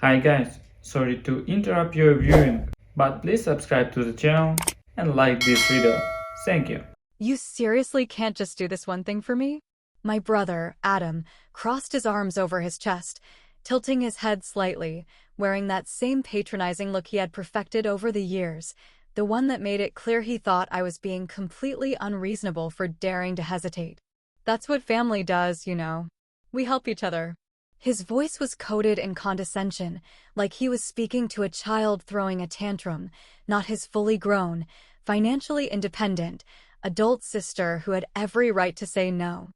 Hi guys, sorry to interrupt your viewing, but please subscribe to the channel and like this video. Thank you. You seriously can't just do this one thing for me? My brother, Adam, crossed his arms over his chest, tilting his head slightly, wearing that same patronizing look he had perfected over the years, the one that made it clear he thought I was being completely unreasonable for daring to hesitate. That's what family does, you know. We help each other. His voice was coated in condescension, like he was speaking to a child throwing a tantrum, not his fully grown, financially independent, adult sister who had every right to say no.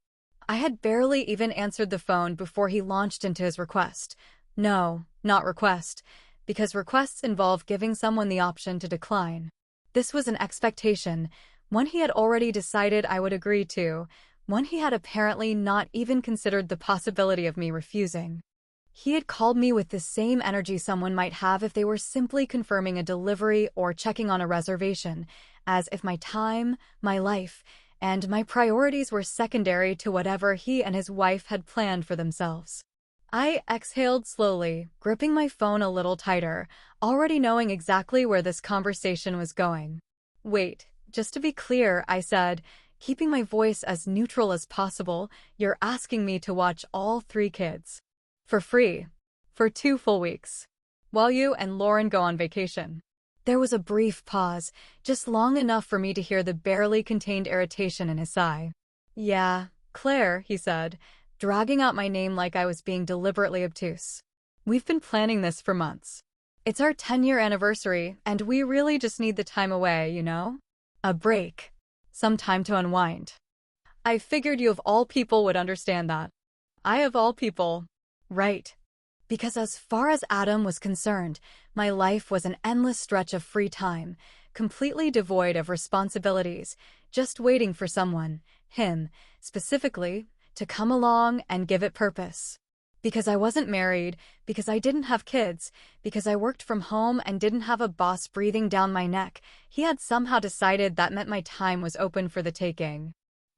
I had barely even answered the phone before he launched into his request. No, not request, because requests involve giving someone the option to decline. This was an expectation, one he had already decided I would agree to, one he had apparently not even considered the possibility of me refusing. He had called me with the same energy someone might have if they were simply confirming a delivery or checking on a reservation, as if my time, my life, and my priorities were secondary to whatever he and his wife had planned for themselves. I exhaled slowly, gripping my phone a little tighter, already knowing exactly where this conversation was going. Wait, just to be clear, I said, keeping my voice as neutral as possible, you're asking me to watch all 3 kids. For free. For 2 full weeks. While you and Lauren go on vacation. There was a brief pause, just long enough for me to hear the barely contained irritation in his sigh. Yeah, Claire, he said, dragging out my name like I was being deliberately obtuse. We've been planning this for months. It's our 10-year anniversary, and we really just need the time away, you know? A break. Some time to unwind. I figured you of all people would understand that. I of all people. Right. Because as far as Adam was concerned, my life was an endless stretch of free time, completely devoid of responsibilities, just waiting for someone, him, specifically, to come along and give it purpose. Because I wasn't married, because I didn't have kids, because I worked from home and didn't have a boss breathing down my neck, he had somehow decided that meant my time was open for the taking.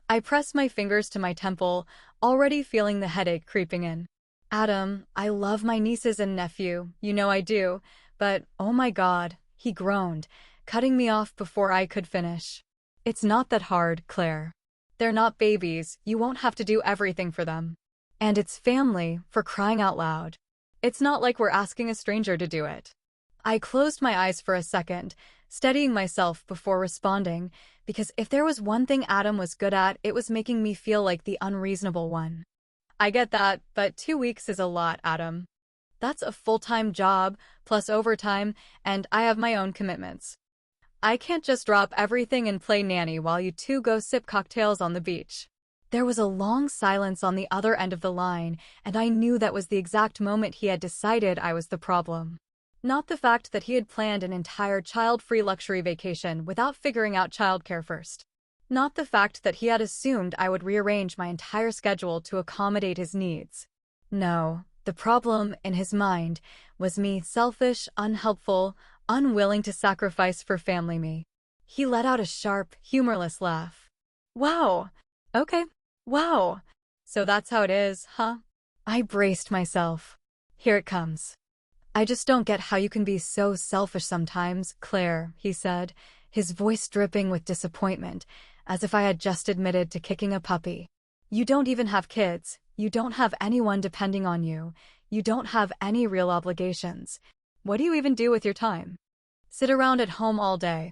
I pressed my fingers to my temple, already feeling the headache creeping in. Adam, I love my nieces and nephew, you know I do, but oh my God, he groaned, cutting me off before I could finish. It's not that hard, Claire. They're not babies, you won't have to do everything for them. And it's family, for crying out loud. It's not like we're asking a stranger to do it. I closed my eyes for a second, steadying myself before responding, because if there was one thing Adam was good at, it was making me feel like the unreasonable one. I get that, but 2 weeks is a lot, Adam. That's a full-time job, plus overtime, and I have my own commitments. I can't just drop everything and play nanny while you two go sip cocktails on the beach. There was a long silence on the other end of the line, and I knew that was the exact moment he had decided I was the problem. Not the fact that he had planned an entire child-free luxury vacation without figuring out childcare first. Not the fact that he had assumed I would rearrange my entire schedule to accommodate his needs. No, the problem, in his mind, was me selfish, unhelpful, unwilling to sacrifice for family me. He let out a sharp, humorless laugh. Wow. Okay. Wow. So that's how it is, huh? I braced myself. Here it comes. I just don't get how you can be so selfish sometimes, Claire, he said, his voice dripping with disappointment, as if I had just admitted to kicking a puppy. You don't even have kids, you don't have anyone depending on you, you don't have any real obligations. What do you even do with your time? Sit around at home all day.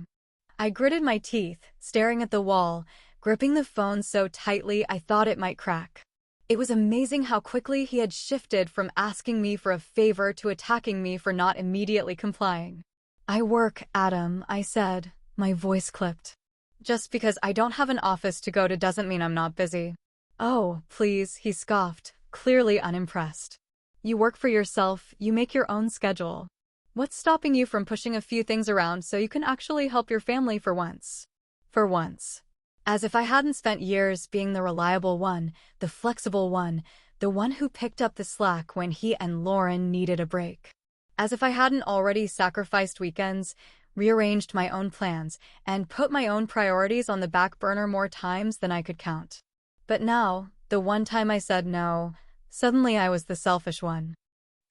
I gritted my teeth, staring at the wall, gripping the phone so tightly I thought it might crack. It was amazing how quickly he had shifted from asking me for a favor to attacking me for not immediately complying. I work, Adam, I said, my voice clipped. Just because I don't have an office to go to doesn't mean I'm not busy. Oh, please, he scoffed, clearly unimpressed. You work for yourself, you make your own schedule. What's stopping you from pushing a few things around so you can actually help your family for once? For once. As if I hadn't spent years being the reliable one, the flexible one, the one who picked up the slack when he and Lauren needed a break. As if I hadn't already sacrificed weekends, rearranged my own plans, and put my own priorities on the back burner more times than I could count. But now, the one time I said no, suddenly I was the selfish one.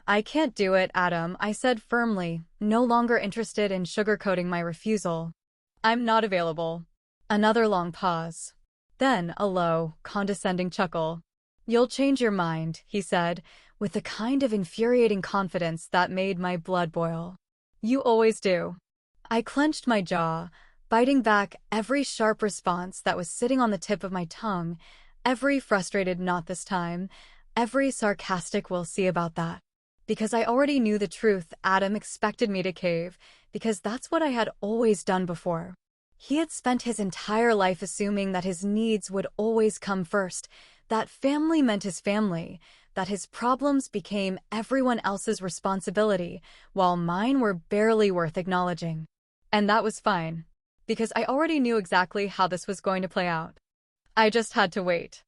I can't do it, Adam, I said firmly, no longer interested in sugarcoating my refusal. I'm not available. Another long pause. Then a low, condescending chuckle. You'll change your mind, he said, with the kind of infuriating confidence that made my blood boil. You always do. I clenched my jaw, biting back every sharp response that was sitting on the tip of my tongue, every frustrated "not this time," every sarcastic "we'll see about that." Because I already knew the truth, Adam expected me to cave, because that's what I had always done before. He had spent his entire life assuming that his needs would always come first, that family meant his family, that his problems became everyone else's responsibility, while mine were barely worth acknowledging. And that was fine, because I already knew exactly how this was going to play out. I just had to wait.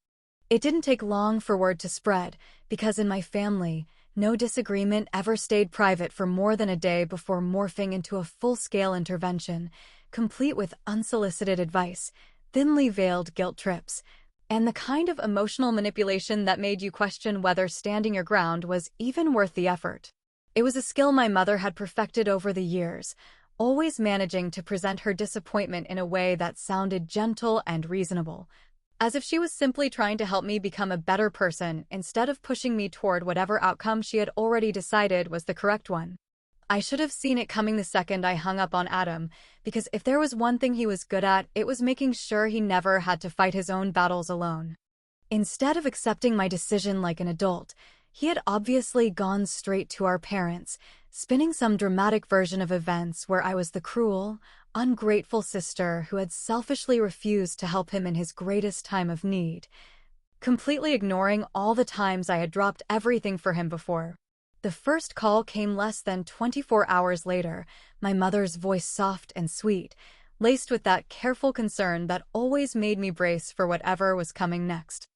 It didn't take long for word to spread, because in my family, no disagreement ever stayed private for more than a day before morphing into a full-scale intervention, complete with unsolicited advice, thinly veiled guilt trips, and the kind of emotional manipulation that made you question whether standing your ground was even worth the effort. It was a skill my mother had perfected over the years, always managing to present her disappointment in a way that sounded gentle and reasonable, as if she was simply trying to help me become a better person instead of pushing me toward whatever outcome she had already decided was the correct one. I should have seen it coming the second I hung up on Adam, because if there was one thing he was good at, it was making sure he never had to fight his own battles alone. Instead of accepting my decision like an adult, he had obviously gone straight to our parents, spinning some dramatic version of events where I was the cruel, ungrateful sister who had selfishly refused to help him in his greatest time of need, completely ignoring all the times I had dropped everything for him before. The first call came less than 24 hours later, my mother's voice soft and sweet, laced with that careful concern that always made me brace for whatever was coming next.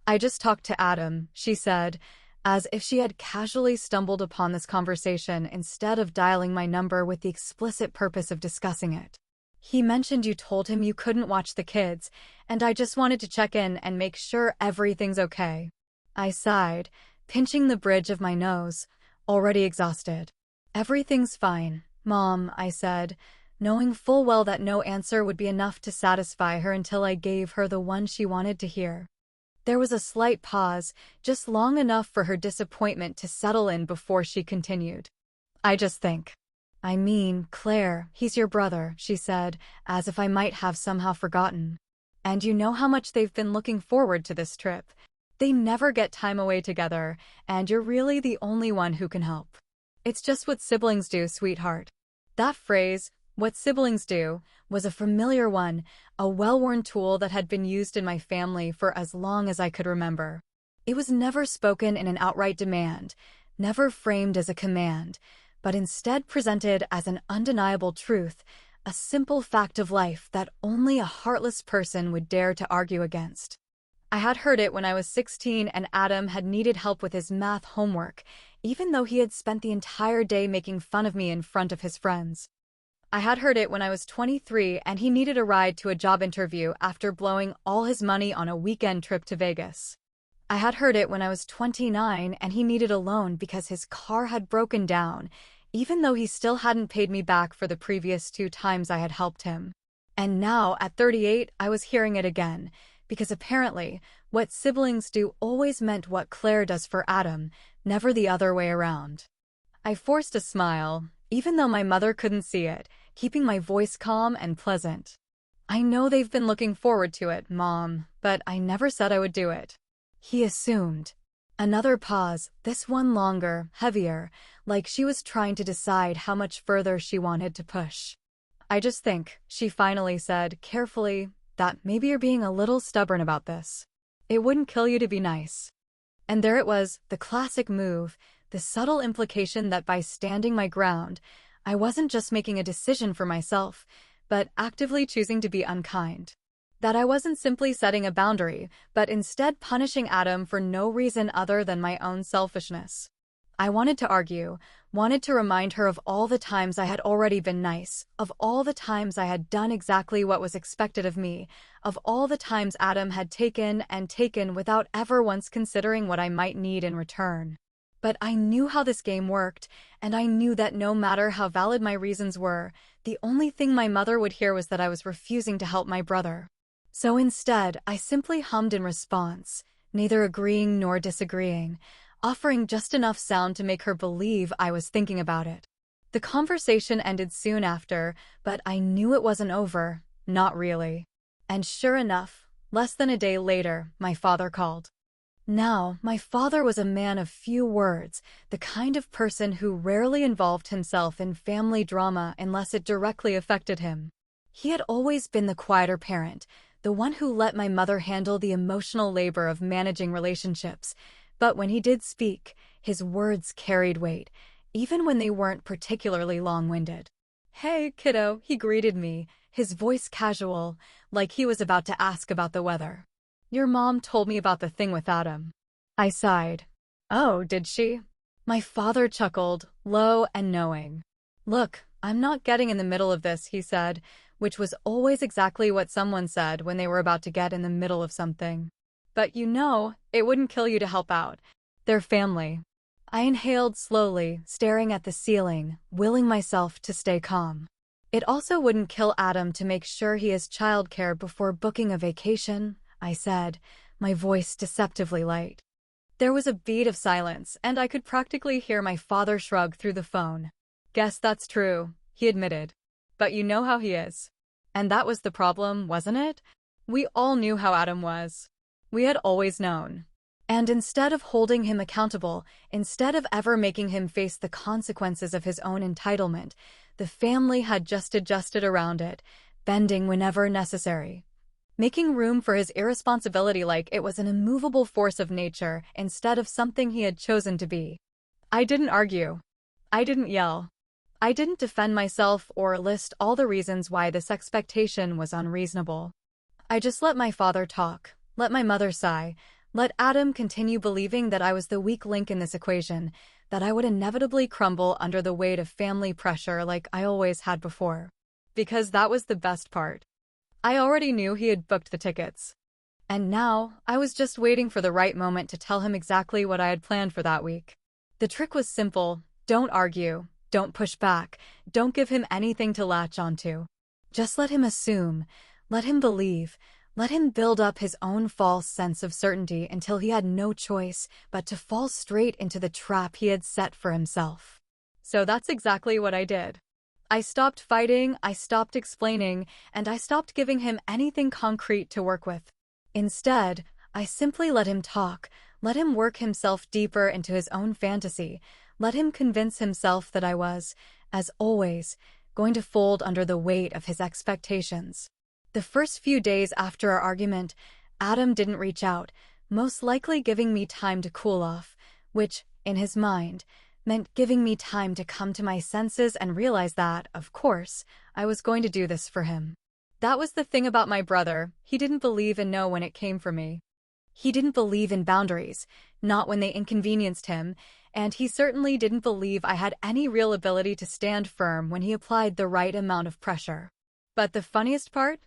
I just talked to Adam, she said, as if she had casually stumbled upon this conversation instead of dialing my number with the explicit purpose of discussing it. He mentioned you told him you couldn't watch the kids, and I just wanted to check in and make sure everything's okay. I sighed, pinching the bridge of my nose, already exhausted. Everything's fine, Mom, I said, knowing full well that no answer would be enough to satisfy her until I gave her the one she wanted to hear. There was a slight pause, just long enough for her disappointment to settle in before she continued. I just think. I mean, Claire, he's your brother, she said, as if I might have somehow forgotten. And you know how much they've been looking forward to this trip. They never get time away together, and you're really the only one who can help. It's just what siblings do, sweetheart. That phrase, what siblings do, was a familiar one, a well-worn tool that had been used in my family for as long as I could remember. It was never spoken in an outright demand, never framed as a command, but instead presented as an undeniable truth, a simple fact of life that only a heartless person would dare to argue against. I had heard it when I was 16 and Adam had needed help with his math homework, even though he had spent the entire day making fun of me in front of his friends. I had heard it when I was 23 and he needed a ride to a job interview after blowing all his money on a weekend trip to Vegas. I had heard it when I was 29 and he needed a loan because his car had broken down, even though he still hadn't paid me back for the previous 2 times I had helped him. And now, at 38, I was hearing it again, because apparently, what siblings do always meant what Claire does for Adam, never the other way around. I forced a smile, even though my mother couldn't see it, keeping my voice calm and pleasant. I know they've been looking forward to it, Mom, but I never said I would do it. He assumed. Another pause, this one longer, heavier, like she was trying to decide how much further she wanted to push. I just think, she finally said, carefully, that maybe you're being a little stubborn about this. It wouldn't kill you to be nice. And there it was, the classic move, the subtle implication that by standing my ground, I wasn't just making a decision for myself, but actively choosing to be unkind. That I wasn't simply setting a boundary, but instead punishing Adam for no reason other than my own selfishness. I wanted to argue, wanted to remind her of all the times I had already been nice, of all the times I had done exactly what was expected of me, of all the times Adam had taken and taken without ever once considering what I might need in return. But I knew how this game worked, and I knew that no matter how valid my reasons were, the only thing my mother would hear was that I was refusing to help my brother. So instead, I simply hummed in response, neither agreeing nor disagreeing, offering just enough sound to make her believe I was thinking about it. The conversation ended soon after, but I knew it wasn't over, not really. And sure enough, less than a day later, my father called. Now, my father was a man of few words, the kind of person who rarely involved himself in family drama unless it directly affected him. He had always been the quieter parent, the one who let my mother handle the emotional labor of managing relationships. But when he did speak, his words carried weight, even when they weren't particularly long-winded. "Hey, kiddo," he greeted me, his voice casual, like he was about to ask about the weather. "Your mom told me about the thing with Adam." I sighed. "Oh, did she?" My father chuckled, low and knowing. "Look, I'm not getting in the middle of this," he said, which was always exactly what someone said when they were about to get in the middle of something. "But you know, it wouldn't kill you to help out. They're family." I inhaled slowly, staring at the ceiling, willing myself to stay calm. "It also wouldn't kill Adam to make sure he has childcare before booking a vacation," I said, my voice deceptively light. There was a beat of silence, and I could practically hear my father shrug through the phone. "Guess that's true," he admitted. "But you know how he is." And that was the problem, wasn't it? We all knew how Adam was. We had always known. And instead of holding him accountable, instead of ever making him face the consequences of his own entitlement, the family had just adjusted around it, bending whenever necessary, making room for his irresponsibility like it was an immovable force of nature instead of something he had chosen to be. I didn't argue. I didn't yell. I didn't defend myself or list all the reasons why this expectation was unreasonable. I just let my father talk, let my mother sigh, let Adam continue believing that I was the weak link in this equation, that I would inevitably crumble under the weight of family pressure like I always had before. Because that was the best part. I already knew he had booked the tickets. And now, I was just waiting for the right moment to tell him exactly what I had planned for that week. The trick was simple: don't argue, don't push back, don't give him anything to latch onto. Just let him assume, let him believe, let him build up his own false sense of certainty until he had no choice but to fall straight into the trap he had set for himself. So that's exactly what I did. I stopped fighting, I stopped explaining, and I stopped giving him anything concrete to work with. Instead, I simply let him talk, let him work himself deeper into his own fantasy, let him convince himself that I was, as always, going to fold under the weight of his expectations. The first few days after our argument, Adam didn't reach out, most likely giving me time to cool off, which, in his mind, meant giving me time to come to my senses and realize that, of course, I was going to do this for him. That was the thing about my brother: he didn't believe in no when it came for me. He didn't believe in boundaries, not when they inconvenienced him, and he certainly didn't believe I had any real ability to stand firm when he applied the right amount of pressure. But the funniest part?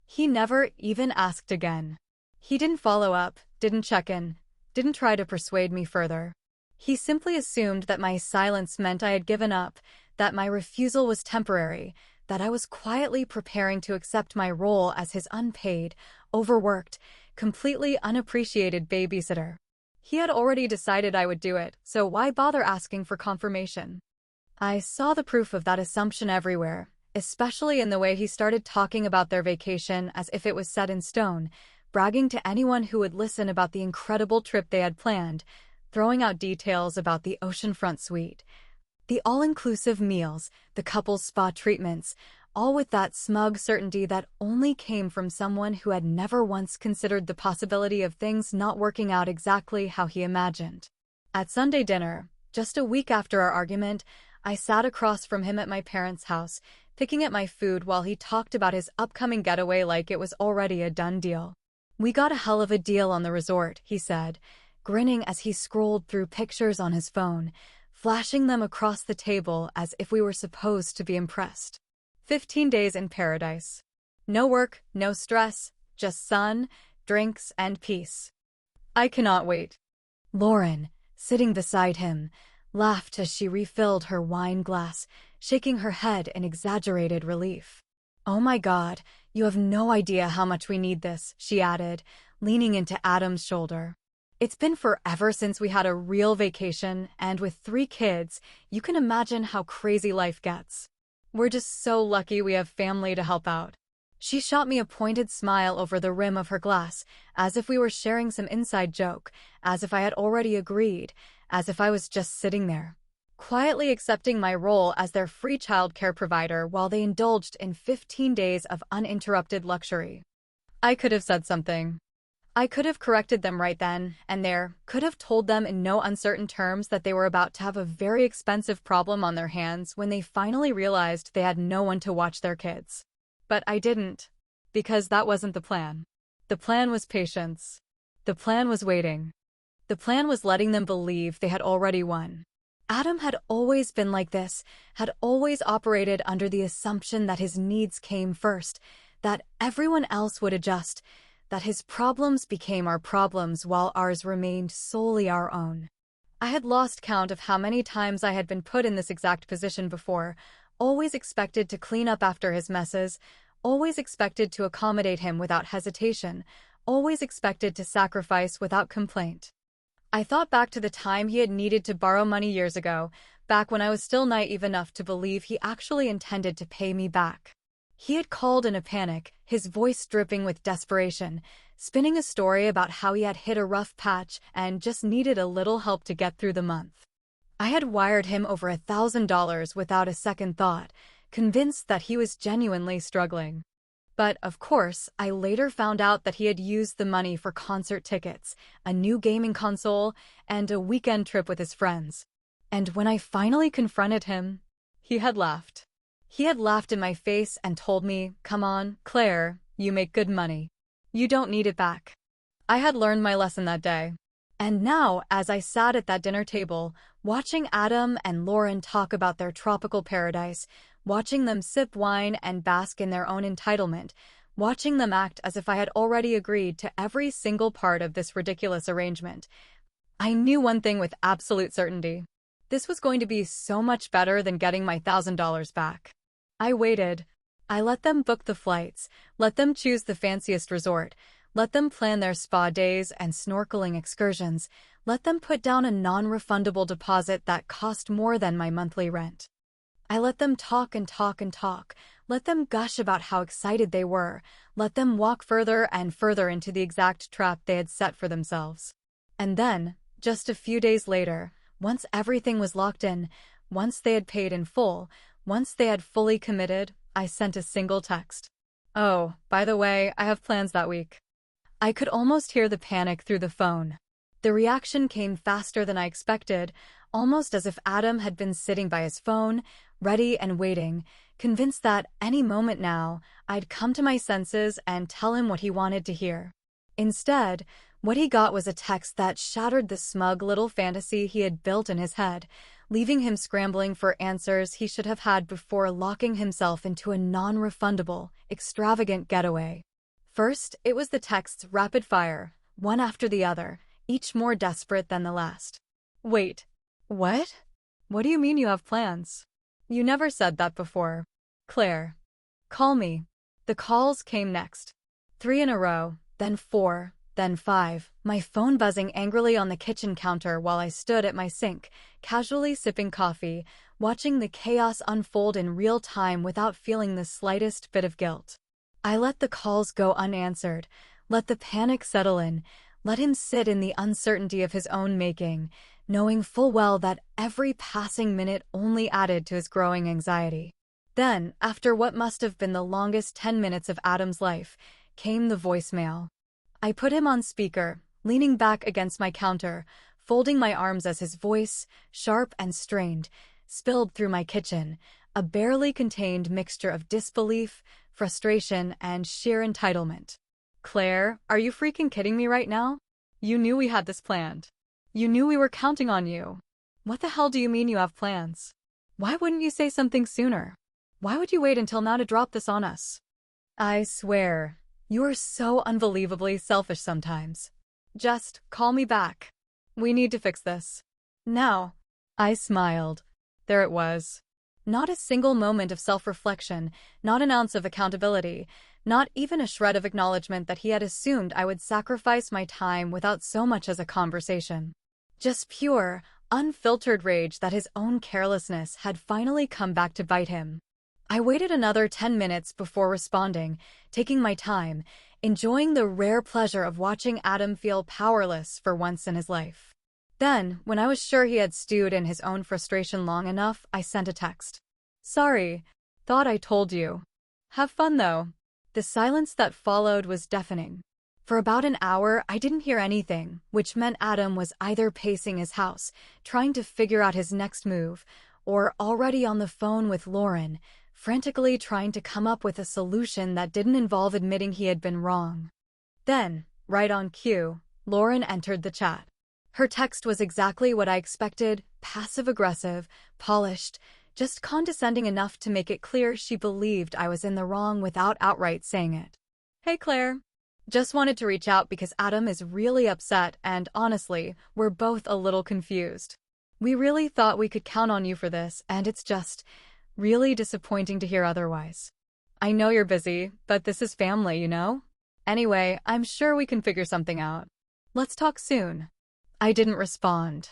He never even asked again. He didn't follow up, didn't check in, didn't try to persuade me further. He simply assumed that my silence meant I had given up, that my refusal was temporary, that I was quietly preparing to accept my role as his unpaid, overworked, completely unappreciated babysitter. He had already decided I would do it, so why bother asking for confirmation? I saw the proof of that assumption everywhere, especially in the way he started talking about their vacation as if it was set in stone, bragging to anyone who would listen about the incredible trip they had planned, throwing out details about the oceanfront suite, the all-inclusive meals, the couple's spa treatments, all with that smug certainty that only came from someone who had never once considered the possibility of things not working out exactly how he imagined. At Sunday dinner, just a week after our argument, I sat across from him at my parents' house, picking at my food while he talked about his upcoming getaway like it was already a done deal. "We got a hell of a deal on the resort," he said, grinning as he scrolled through pictures on his phone, flashing them across the table as if we were supposed to be impressed. 15 days in paradise. No work, no stress, just sun, drinks, and peace. I cannot wait. "Lauren," sitting beside him, laughed as she refilled her wine glass, shaking her head in exaggerated relief. "Oh my God, you have no idea how much we need this," she added, leaning into Adam's shoulder. "It's been forever since we had a real vacation, and with 3 kids, you can imagine how crazy life gets. We're just so lucky we have family to help out." She shot me a pointed smile over the rim of her glass, as if we were sharing some inside joke, as if I had already agreed, as if I was just sitting there, quietly accepting my role as their free childcare provider while they indulged in 15 days of uninterrupted luxury. I could have said something. I could have corrected them right then and there, could have told them in no uncertain terms that they were about to have a very expensive problem on their hands when they finally realized they had no one to watch their kids. But I didn't, because that wasn't the plan. The plan was patience. The plan was waiting. The plan was letting them believe they had already won. Adam had always been like this, had always operated under the assumption that his needs came first, that everyone else would adjust, that his problems became our problems while ours remained solely our own. I had lost count of how many times I had been put in this exact position before, always expected to clean up after his messes, always expected to accommodate him without hesitation, always expected to sacrifice without complaint. I thought back to the time he had needed to borrow money years ago, back when I was still naive enough to believe he actually intended to pay me back. He had called in a panic, his voice dripping with desperation, spinning a story about how he had hit a rough patch and just needed a little help to get through the month. I had wired him over $1,000 without a second thought, convinced that he was genuinely struggling. But, of course, I later found out that he had used the money for concert tickets, a new gaming console, and a weekend trip with his friends. And when I finally confronted him, he had laughed. He had laughed in my face and told me, "Come on, Claire, you make good money. You don't need it back." I had learned my lesson that day. And now, as I sat at that dinner table, watching Adam and Lauren talk about their tropical paradise, watching them sip wine and bask in their own entitlement, watching them act as if I had already agreed to every single part of this ridiculous arrangement, I knew one thing with absolute certainty. This was going to be so much better than getting my $1,000 back. I waited. I let them book the flights, let them choose the fanciest resort, let them plan their spa days and snorkeling excursions, let them put down a non-refundable deposit that cost more than my monthly rent. I let them talk and talk and talk, let them gush about how excited they were, let them walk further and further into the exact trap they had set for themselves. And then, just a few days later, once everything was locked in, once they had paid in full, once they had fully committed, I sent a single text. "Oh, by the way, I have plans that week." I could almost hear the panic through the phone. The reaction came faster than I expected, almost as if Adam had been sitting by his phone, ready and waiting, convinced that any moment now, I'd come to my senses and tell him what he wanted to hear. Instead, what he got was a text that shattered the smug little fantasy he had built in his head, leaving him scrambling for answers he should have had before locking himself into a non-refundable, extravagant getaway. First, it was the texts rapid fire, one after the other, each more desperate than the last. "Wait. What? What do you mean you have plans? You never said that before. Claire. Call me." The calls came next. 3 in a row, then 4, then 5, my phone buzzing angrily on the kitchen counter while I stood at my sink, casually sipping coffee, watching the chaos unfold in real time without feeling the slightest bit of guilt. I let the calls go unanswered, let the panic settle in, let him sit in the uncertainty of his own making, knowing full well that every passing minute only added to his growing anxiety. Then, after what must have been the longest 10 minutes of Adam's life, came the voicemail. I put him on speaker, leaning back against my counter, folding my arms as his voice, sharp and strained, spilled through my kitchen, a barely contained mixture of disbelief, frustration, and sheer entitlement. "Claire, are you freaking kidding me right now? You knew we had this planned. You knew we were counting on you. What the hell do you mean you have plans? Why wouldn't you say something sooner? Why would you wait until now to drop this on us? I swear, you are so unbelievably selfish sometimes. Just call me back. We need to fix this." Now, I smiled. There it was. Not a single moment of self-reflection, not an ounce of accountability, not even a shred of acknowledgement that he had assumed I would sacrifice my time without so much as a conversation. Just pure, unfiltered rage that his own carelessness had finally come back to bite him. I waited another 10 minutes before responding, taking my time, enjoying the rare pleasure of watching Adam feel powerless for once in his life. Then, when I was sure he had stewed in his own frustration long enough, I sent a text. Sorry, thought I told you. Have fun though. The silence that followed was deafening. For about an hour, I didn't hear anything, which meant Adam was either pacing his house, trying to figure out his next move, or already on the phone with Lauren, frantically trying to come up with a solution that didn't involve admitting he had been wrong. Then, right on cue, Lauren entered the chat. Her text was exactly what I expected, passive-aggressive, polished, just condescending enough to make it clear she believed I was in the wrong without outright saying it. Hey Claire. Just wanted to reach out because Adam is really upset and, honestly, we're both a little confused. We really thought we could count on you for this, and it's just really disappointing to hear otherwise. I know you're busy, but this is family, you know? Anyway, I'm sure we can figure something out. Let's talk soon. I didn't respond.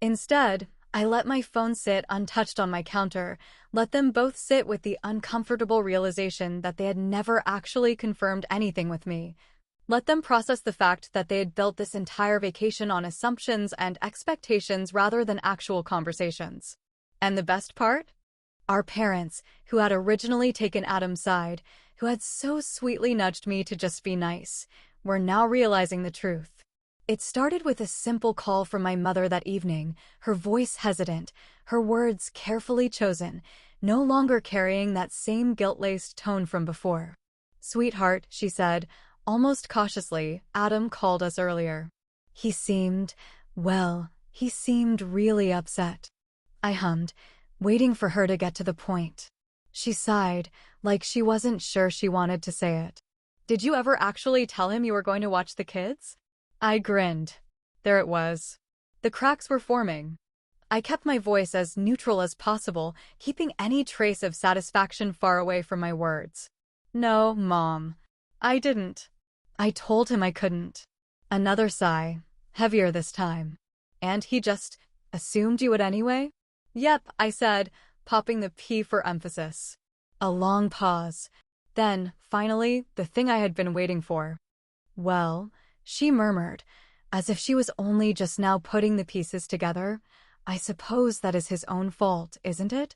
Instead, I let my phone sit untouched on my counter, let them both sit with the uncomfortable realization that they had never actually confirmed anything with me. Let them process the fact that they had built this entire vacation on assumptions and expectations rather than actual conversations. And the best part? Our parents, who had originally taken Adam's side, who had so sweetly nudged me to just be nice, were now realizing the truth. It started with a simple call from my mother that evening, her voice hesitant, her words carefully chosen, no longer carrying that same guilt-laced tone from before. "Sweetheart," she said, almost cautiously, "Adam called us earlier. He seemed really upset." I hummed, waiting for her to get to the point. She sighed, like she wasn't sure she wanted to say it. "Did you ever actually tell him you were going to watch the kids?" I grinned. There it was. The cracks were forming. I kept my voice as neutral as possible, keeping any trace of satisfaction far away from my words. "No, Mom. I didn't. I told him I couldn't." Another sigh, heavier this time. "And he just assumed you would anyway?" "Yep," I said, popping the P for emphasis. A long pause. Then, finally, the thing I had been waiting for. "Well," she murmured, as if she was only just now putting the pieces together, "I suppose that is his own fault, isn't it?"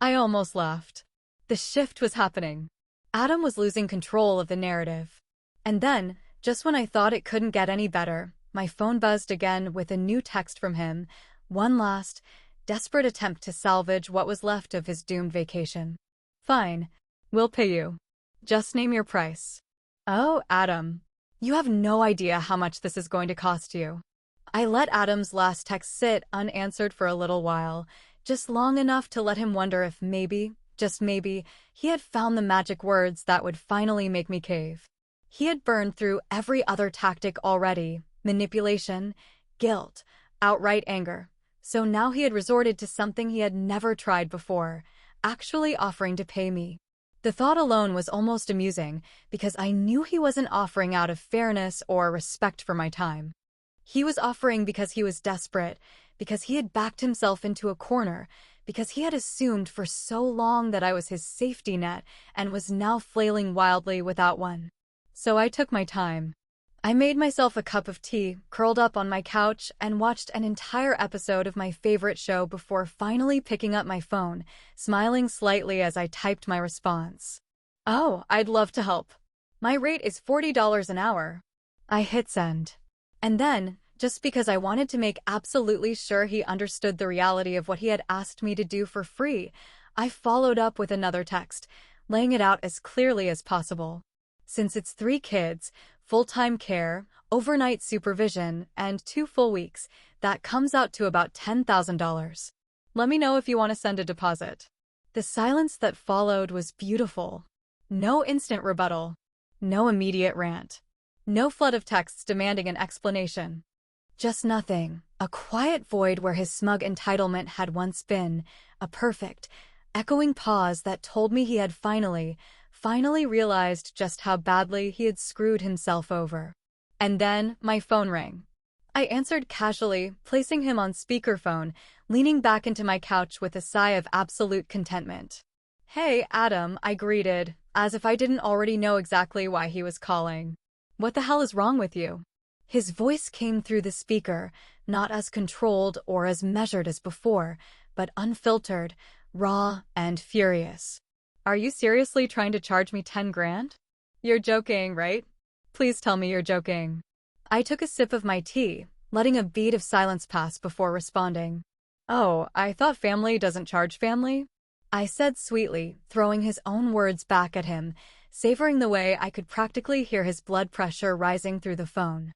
I almost laughed. The shift was happening. Adam was losing control of the narrative. And then, just when I thought it couldn't get any better, my phone buzzed again with a new text from him, one last, desperate attempt to salvage what was left of his doomed vacation. "Fine. We'll pay you. Just name your price." "Oh, Adam. You have no idea how much this is going to cost you." I let Adam's last text sit unanswered for a little while, just long enough to let him wonder if maybe, just maybe, he had found the magic words that would finally make me cave. He had burned through every other tactic already, manipulation, guilt, outright anger. So now he had resorted to something he had never tried before, actually offering to pay me. The thought alone was almost amusing, because I knew he wasn't offering out of fairness or respect for my time. He was offering because he was desperate, because he had backed himself into a corner, because he had assumed for so long that I was his safety net and was now flailing wildly without one. So I took my time. I made myself a cup of tea, curled up on my couch, and watched an entire episode of my favorite show before finally picking up my phone, smiling slightly as I typed my response. "Oh, I'd love to help. My rate is $40 an hour." I hit send. And then, just because I wanted to make absolutely sure he understood the reality of what he had asked me to do for free, I followed up with another text, laying it out as clearly as possible. Since it's 3 kids, full-time care, overnight supervision, and 2 full weeks, that comes out to about $10,000. Let me know if you want to send a deposit. The silence that followed was beautiful. No instant rebuttal. No immediate rant. No flood of texts demanding an explanation. Just nothing. A quiet void where his smug entitlement had once been, a perfect, echoing pause that told me he had finally realized just how badly he had screwed himself over. And then my phone rang. I answered casually, placing him on speakerphone, leaning back into my couch with a sigh of absolute contentment. "Hey, Adam," I greeted, as if I didn't already know exactly why he was calling. "What the hell is wrong with you?" His voice came through the speaker, not as controlled or as measured as before, but unfiltered, raw, and furious. "Are you seriously trying to charge me 10 grand? You're joking, right? Please tell me you're joking." I took a sip of my tea, letting a bead of silence pass before responding. "Oh, I thought family doesn't charge family?" I said sweetly, throwing his own words back at him, savoring the way I could practically hear his blood pressure rising through the phone.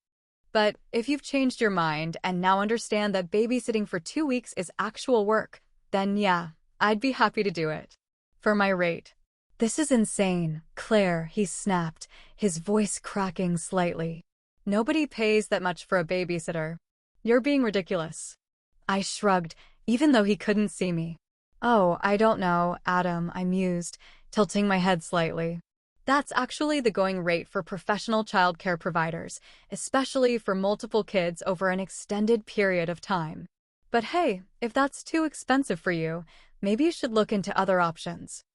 "But if you've changed your mind and now understand that babysitting for 2 weeks is actual work, then yeah, I'd be happy to do it. For my rate." "This is insane, Claire," he snapped, his voice cracking slightly. "Nobody pays that much for a babysitter. You're being ridiculous." I shrugged, even though he couldn't see me. "Oh, I don't know, Adam," I mused, tilting my head slightly. "That's actually the going rate for professional childcare providers, especially for multiple kids over an extended period of time. But hey, if that's too expensive for you, maybe you should look into other options."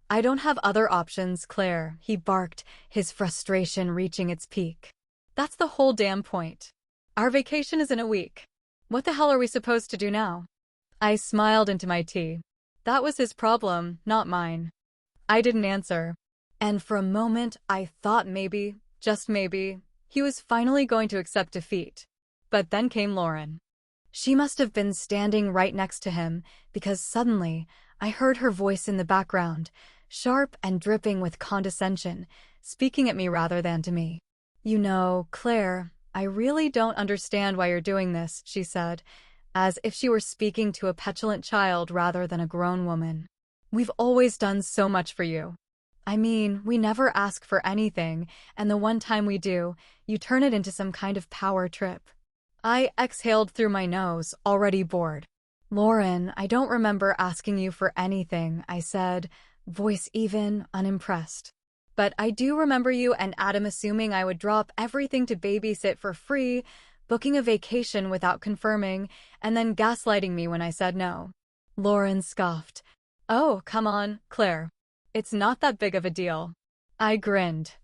"I don't have other options, Claire," he barked, his frustration reaching its peak. "That's the whole damn point. Our vacation is in a week. What the hell are we supposed to do now?" I smiled into my tea. That was his problem, not mine. I didn't answer. And for a moment, I thought maybe, just maybe, he was finally going to accept defeat. But then came Lauren. She must have been standing right next to him, because suddenly, I heard her voice in the background, sharp and dripping with condescension, speaking at me rather than to me. "You know, Claire, I really don't understand why you're doing this," she said, as if she were speaking to a petulant child rather than a grown woman. "We've always done so much for you. I mean, we never ask for anything, and the one time we do, you turn it into some kind of power trip." I exhaled through my nose, already bored. "Lauren, I don't remember asking you for anything," I said, voice even, unimpressed. "But I do remember you and Adam assuming I would drop everything to babysit for free, booking a vacation without confirming, and then gaslighting me when I said no." Lauren scoffed. "Oh, come on, Claire. It's not that big of a deal." I grinned.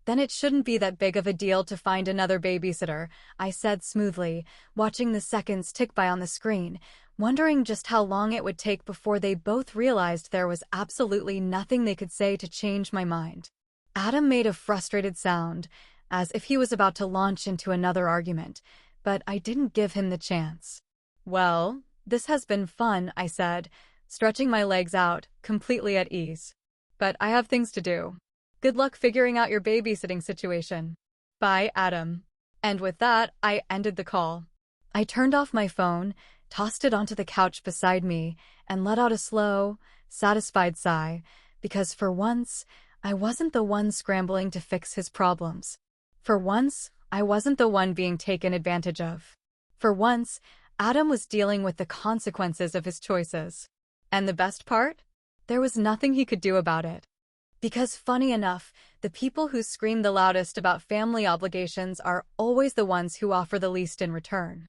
"Then it shouldn't be that big of a deal to find another babysitter," I said smoothly, watching the seconds tick by on the screen, wondering just how long it would take before they both realized there was absolutely nothing they could say to change my mind. Adam made a frustrated sound, as if he was about to launch into another argument, but I didn't give him the chance. "Well, this has been fun," I said, stretching my legs out, completely at ease. "But I have things to do. Good luck figuring out your babysitting situation. Bye, Adam." And with that, I ended the call. I turned off my phone, tossed it onto the couch beside me, and let out a slow, satisfied sigh, because for once, I wasn't the one scrambling to fix his problems. For once, I wasn't the one being taken advantage of. For once, Adam was dealing with the consequences of his choices. And the best part? There was nothing he could do about it. Because funny enough, the people who scream the loudest about family obligations are always the ones who offer the least in return.